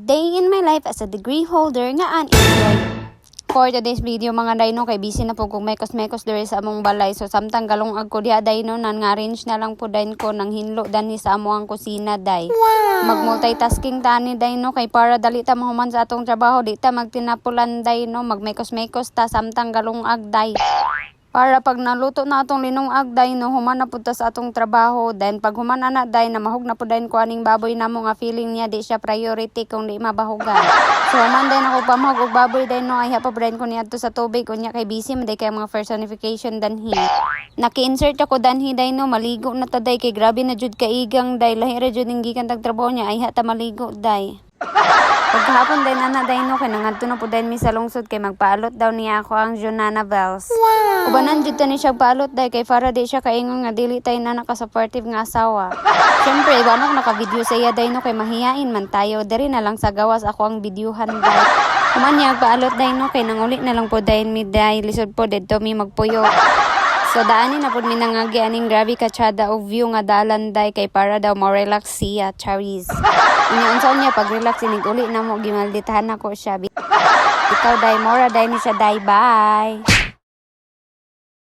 day in my life as a degree holder nga enjoy. For today's video mga day no, kay busy na po kung mekos-mekos diri sa among balay. So samtang galong ko diha day no, nan nga arrange na lang po dayon ko nang hinlo danhi sa among kusina day. Mag-multitasking tani day no, kay para dali ta mahuman sa atong trabaho, di ta magtinapulan day no, magmekos-mekos ta samtang galong day. Para pag naluto na atong linong agday no, human na pud ta sa atong trabaho. Then pag human na day na mahug na pud dayon ko aning baboy namo nga feeling niya di siya priority kung di mabahugan. So human day ako pamahug og baboy day no, ay pa brain ko niadto sa tubig unya kay busy man day kay mga personification danhi. Naki-insert ako danhi day no, maligo na ta day kay grabe na jud kaigang day, lahi ra jud ning gikan tag trabaho niya ay ta maligo day. Pagkahapon day na day no, kay nangadto na po day mi sa lungsod kay magpaalot daw niya ako ang Jonana Bells. Ubanan jud ta ni siya paalot day kay para di siya kaingon nga dili tay na naka-supportive nga asawa. Syempre ibanok naka-video sa iya day no, kay mahiyain man tayo diri na lang sa gawas ako ang videohan day. Human niya paalot day no, kay nanguli na lang po day mi day lisod po didto mi magpuyo. So daanin na pud mi nangagi aning grabe katsada og view nga dalan day kay para daw mo relax siya Charis. Unya unsa niya pag relax inig uli na mo gimalditahan ako siya. Ikaw day mora day ni siya day, bye.